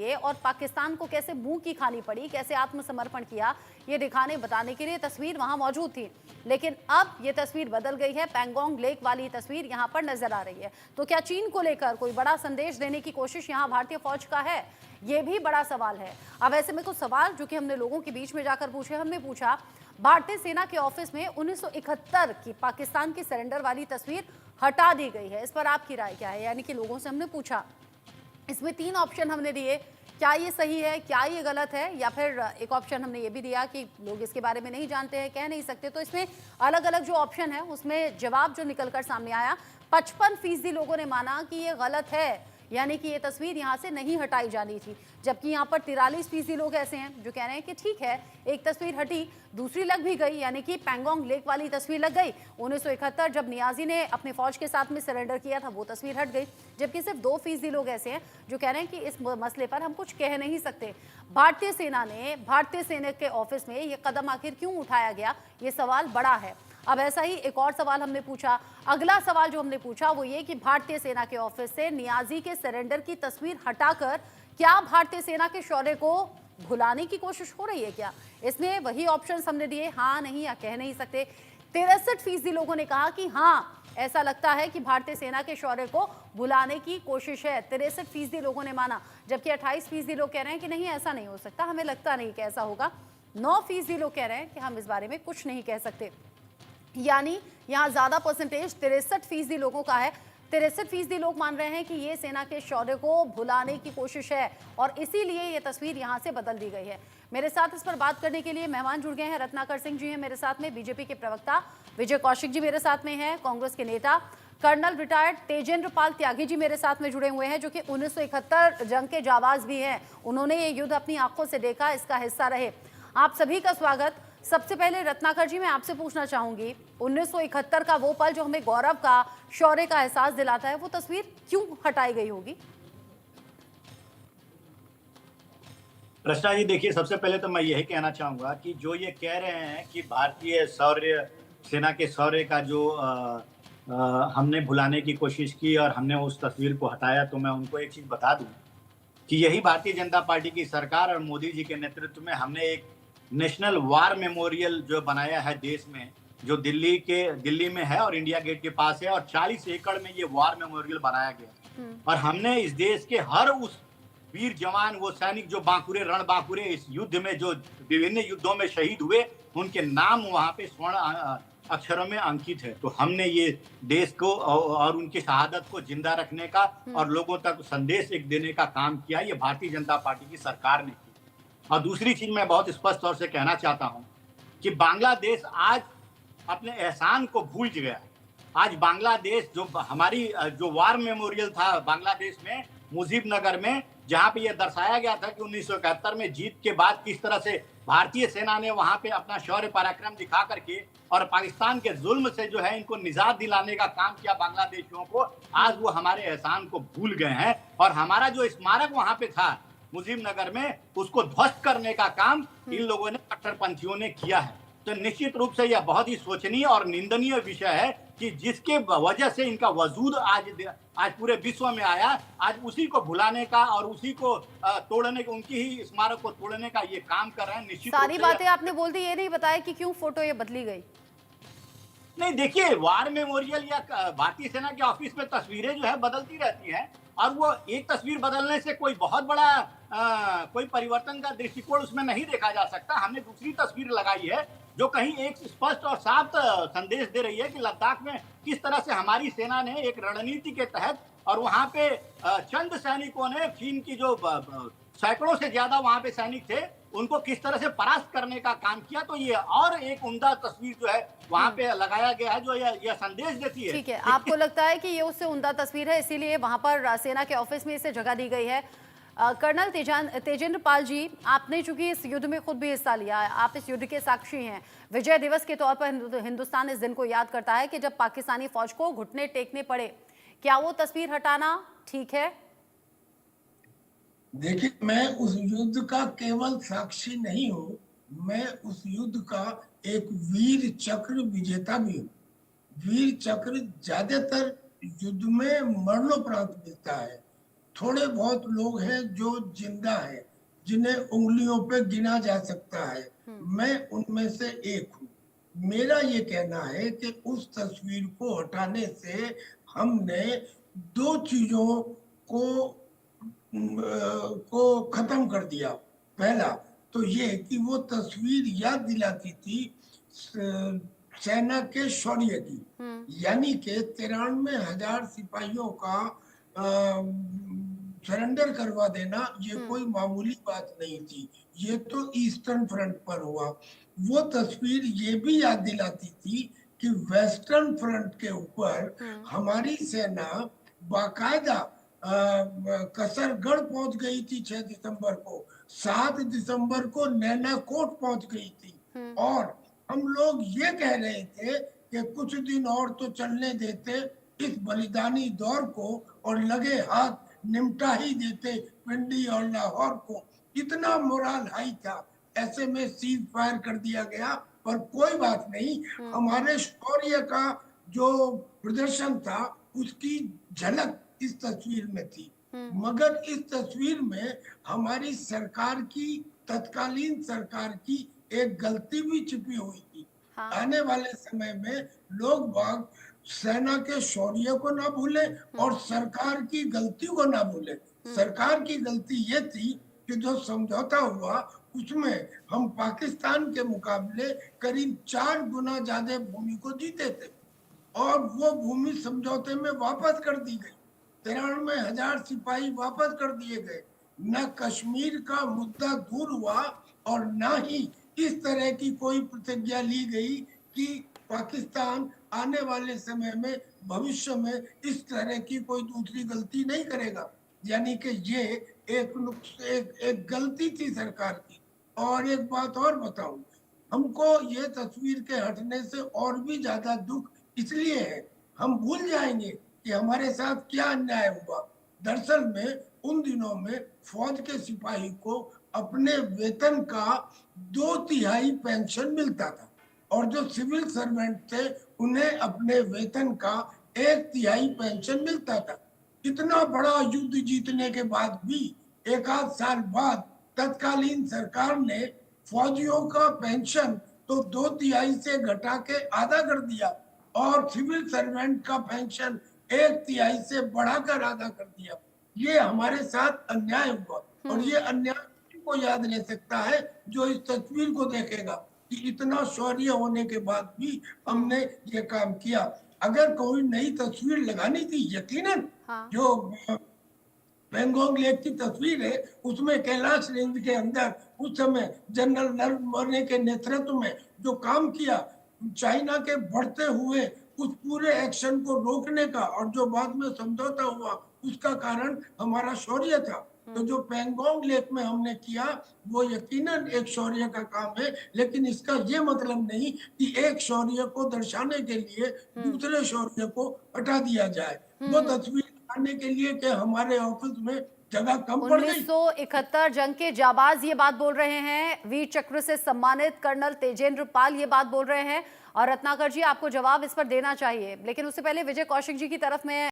लिए और पाकिस्तान को कैसे मुंह की खानी पड़ी, कैसे आत्मसमर्पण किया, ये दिखाने बताने के लिए तस्वीर वहां मौजूद थी। लेकिन अब ये तस्वीर बदल गई है, पैंगोंग लेक वाली तस्वीर यहां पर नजर आ रही है। तो क्या चीन को लेकर कोई बड़ा संदेश देने की कोशिश यहां भारतीय फौज का है, ये भी बड़ा सवाल है। अब ऐसे में कुछ सवाल जो कि हमने लोगों के बीच में जाकर पूछे, हमने पूछा भारतीय सेना के ऑफिस में 1971 की पाकिस्तान की सरेंडर वाली तस्वीर हटा दी गई है, इस पर आपकी राय क्या है? यानी कि लोगों से हमने पूछा, इसमें 3 ऑप्शन हमने दिए, क्या ये सही है, क्या ये गलत है, या फिर एक ऑप्शन हमने ये भी दिया कि लोग इसके बारे में नहीं जानते हैं, कह नहीं सकते। तो इसमें अलग अलग जो ऑप्शन है उसमें जवाब जो निकलकर सामने आया, 55% लोगों ने माना कि ये गलत है, यानी कि ये तस्वीर यहाँ से नहीं हटाई जानी थी। जबकि यहाँ पर 43% लोग ऐसे हैं जो कह रहे हैं कि ठीक है, एक तस्वीर हटी, दूसरी लग भी गई, यानी कि पैंगोंग लेक वाली तस्वीर लग गई। 1971 जब नियाजी ने अपने फौज के साथ में सरेंडर किया था, वो तस्वीर हट गई। जबकि सिर्फ 2% लोग ऐसे हैं जो कह रहे हैं कि इस मसले पर हम कुछ कह नहीं सकते। भारतीय सेना के ऑफिस में ये कदम आखिर क्यों उठाया गया, ये सवाल बड़ा है। अब ऐसा ही एक और सवाल हमने पूछा। अगला सवाल जो हमने पूछा वो ये कि भारतीय सेना के ऑफिस से नियाजी के सरेंडर की तस्वीर हटाकर क्या भारतीय सेना के शौर्य को भुलाने की कोशिश हो रही है क्या? इसमें वही ऑप्शंस हमने दिए, हाँ, नहीं या कह नहीं सकते। 63% लोगों ने कहा कि हाँ, ऐसा लगता है कि भारतीय सेना के शौर्य को भुलाने की कोशिश है। 63% लोगों ने माना, जबकि 28% लोग कह रहे हैं कि नहीं, ऐसा नहीं हो सकता, हमें लगता नहीं कि ऐसा होगा। 9% लोग कह रहे हैं कि हम इस बारे में कुछ नहीं कह सकते। यानी यहां ज्यादा परसेंटेज 63% लोगों का है। 63% लोग मान रहे हैं कि ये सेना के शौर्य को भुलाने की कोशिश है और इसीलिए ये तस्वीर यहां से बदल दी गई है। मेरे साथ इस पर बात करने के लिए मेहमान जुड़ गए हैं। रत्नाकर सिंह जी हैं मेरे साथ में, बीजेपी के प्रवक्ता विजय कौशिक जी मेरे साथ में हैं, कांग्रेस के नेता कर्नल रिटायर्ड तेजेंद्र पाल त्यागी जी मेरे साथ में जुड़े हुए हैं, जो कि 1971 जंग के जाबाज भी हैं। उन्होंने ये युद्ध अपनी आंखों से देखा, इसका हिस्सा रहे। आप सभी का स्वागत। सबसे पहले रत्नाकर जी, मैं आपसे पूछना चाहूंगी, 1971 का वो पल जो हमें गौरव का, शौर्य का एहसास दिलाता है, वो तस्वीर क्यों हटाई गई होगी? रचना जी, देखिए, सबसे पहले तो मैं यही कहना चाहूंगा कि जो ये कह रहे हैं कि भारतीय शौर्य, सेना के शौर्य का जो हमने भुलाने की कोशिश की और हमने उस तस्वीर को हटाया, तो मैं उनको एक चीज बता दूं कि यही भारतीय जनता पार्टी की सरकार और मोदी जी के नेतृत्व में हमने एक नेशनल वार मेमोरियल जो बनाया है देश में, जो दिल्ली में है और इंडिया गेट के पास है, और 40 एकड़ में ये वार मेमोरियल बनाया गया। और हमने इस देश के हर उस वीर जवान, वो सैनिक जो बांकुरे, रण बांकुरे इस युद्ध में, जो विभिन्न युद्धों में शहीद हुए, उनके नाम वहां पे स्वर्ण अक्षरों में अंकित है। तो हमने ये देश को और उनकी शहादत को जिंदा रखने का और लोगों तक संदेश एक देने का काम किया, ये भारतीय जनता पार्टी की सरकार ने की। और दूसरी चीज मैं बहुत स्पष्ट तौर से कहना चाहता हूं कि बांग्लादेश आज अपने एहसान को भूल गया है। आज बांग्लादेश, जो हमारी जो वार मेमोरियल था बांग्लादेश में, मुजीबनगर में, जहां पे यह दर्शाया गया था कि 1971 में जीत के बाद किस तरह से भारतीय सेना ने वहां पे अपना शौर्य पराक्रम दिखा करके और पाकिस्तान के जुल्म से जो है इनको निजात दिलाने का काम किया बांग्लादेशियों को, आज वो हमारे एहसान को भूल गए हैं। और हमारा जो स्मारक वहां पे था मुजीबनगर में, उसको ध्वस्त करने का काम इन लोगों ने, कट्टरपंथियों ने किया है। तो निश्चित रूप से यह बहुत ही शोचनीय और निंदनीय विषय है कि जिसके वजह से इनका वजूद आज पूरे विश्व में आया, आज उसी को भुलाने का और उसी को तोड़ने का, उनकी ही स्मारक को तोड़ने का ये काम कर रहे हैं। निश्चित सारी बातें आपने बोल दी, ये नहीं बताया कि क्यों फोटो ये बदली गई। नहीं, देखिए, वार मेमोरियल या भारतीय सेना के ऑफिस में तस्वीरें जो है बदलती रहती हैं, और वो एक तस्वीर बदलने से कोई बहुत बड़ा कोई परिवर्तन का दृष्टिकोण उसमें नहीं देखा जा सकता। हमने दूसरी तस्वीर लगाई है जो कहीं एक स्पष्ट और साफ संदेश दे रही है कि लद्दाख में किस तरह से हमारी सेना ने एक रणनीति के तहत, और वहां पे चंद सैनिकों ने, चीन की जो सैकड़ों से ज्यादा वहां पे सैनिक थे, उनको किस तरह से परास्त करने का काम किया। तो ये और एक उम्दा तस्वीर जो है वहां पे लगाया गया है, जो यह संदेश देती है। ठीक है, आपको लगता है कि ये उससे उम्दा तस्वीर है, इसीलिए वहां पर सेना के ऑफिस में इसे जगह दी गई है। कर्नल तेजेंद्र पाल जी, आपने चूंकि इस युद्ध में खुद भी हिस्सा लिया है, आप इस युद्ध के साक्षी हैं। विजय दिवस के तौर पर हिंदुस्तान इस दिन को याद करता है कि जब पाकिस्तानी फौज को घुटने टेकने पड़े। क्या वो तस्वीर हटाना ठीक है? देखिए, मैं उस युद्ध का केवल साक्षी नहीं हूं, मैं उस युद्ध का एक वीर चक्र विजेता भी हूं। वीर चक्र ज्यादातर युद्ध में मरणोपरांत मिलता है, थोड़े बहुत लोग हैं जो जिंदा हैं, जिन्हें उंगलियों पे गिना जा सकता है। मैं उनमें से एक हूँ। मेरा ये कहना है कि उस तस्वीर को हटाने से हमने दो चीजों को को खत्म कर दिया। पहला तो ये कि वो तस्वीर याद दिलाती थी सेना के शौर्य की, यानी कि 93,000 सिपाहियों का सरेंडर करवा देना ये कोई मामूली बात नहीं थी। ये तो ईस्टर्न फ्रंट पर हुआ। वो तस्वीर ये भी याद दिलाती थी कि वेस्टर्न फ्रंट के ऊपर हमारी सेना बाकायदा कसरगढ़ पहुंच गई थी 6 दिसंबर को, 7 दिसंबर को नैनाकोट पहुंच गई थी। और हम लोग ये कह रहे थे कि कुछ दिन और तो चलने देते इस बलिदानी दौर को और लगे हाथ निमटा ही देते पिंडी और लाहौर को। इतना मोरल हाई था। ऐसे में सीज फायर कर दिया गया, पर कोई बात नहीं, हमारे शौर्य का जो प्रदर्शन था उसकी झलक इस तस्वीर में थी। मगर इस तस्वीर में हमारी सरकार की, तत्कालीन सरकार की एक गलती भी छिपी हुई थी। हाँ। आने वाले समय में लोग बाग सेना के शौर्य को ना भूले और सरकार की गलती को ना भूले। सरकार की गलती ये थी कि जो समझौता हुआ उसमें हम पाकिस्तान के मुकाबले करीब 4 गुना ज्यादा भूमि को जीते थे और वो भूमि समझौते में वापस कर दी गई। 93,000 सिपाही वापस कर दिए गए। न कश्मीर का मुद्दा दूर हुआ और न ही इस तरह की कोई प्रतिज्ञा ली गई कि पाकिस्तान आने वाले समय में, भविष्य में इस तरह की कोई दूसरी गलती नहीं करेगा। यानी कि ये एक गलती थी सरकार की। और एक बात और बताऊं, हमको ये तस्वीर के हटने से और भी ज्यादा दुख इसलिए है, हम भूल जाएंगे कि हमारे साथ क्या अन्याय हुआ। दरअसल में उन दिनों में फौज के सिपाही को अपने वेतन का 2/3 पेंशन मिलता था और जो सिविल सर्वेंट थे उन्हें अपने वेतन का 1/3 पेंशन मिलता था। इतना बड़ा युद्ध जीतने के बाद भी एक आध साल बाद तत्कालीन सरकार ने फौजियों का पेंशन तो 2/3 से घटा के आधा कर दिया और सिविल सर्वेंट का पेंशन 1/3 से बढ़ाकर आधा कर दिया। ये हमारे साथ अन्याय हुआ और ये अन्याय को याद रह सकता है जो इस तस्वीर को देखेगा कि इतना शौर्य होने के बाद भी हमने ये काम किया। अगर कोई नई तस्वीर लगानी थी, यकीनन जो पेंगोंग लेक की तस्वीर है उसमें कैलाश रेंज के अंदर उस समय जनरल नरवणे के नेतृत्व में जो काम किया, चाइना के बढ़ते हुए उस पूरे एक्शन को रोकने का, और जो बाद में समझौता हुआ उसका कारण हमारा शौर्य था। तो जो पेंगोंग लेक में हमने किया वो यकीनन एक शौर्य का काम है, लेकिन इसका ये मतलब नहीं कि एक शौर्य को दर्शाने के लिए दूसरे शौर्य को हटा दिया जाए। वो तस्वीर दिखाने के लिए कि हमारे ऑफिस में जगह कम पड़ गई। 1971 जंग के जाबाज ये बात बोल रहे हैं, वीर चक्र से सम्मानित कर्नल तेजेंद्र पाल ये बात बोल रहे हैं। और रत्नाकर जी आपको जवाब इस पर देना चाहिए, लेकिन उससे पहले विजय कौशिक जी की तरफ में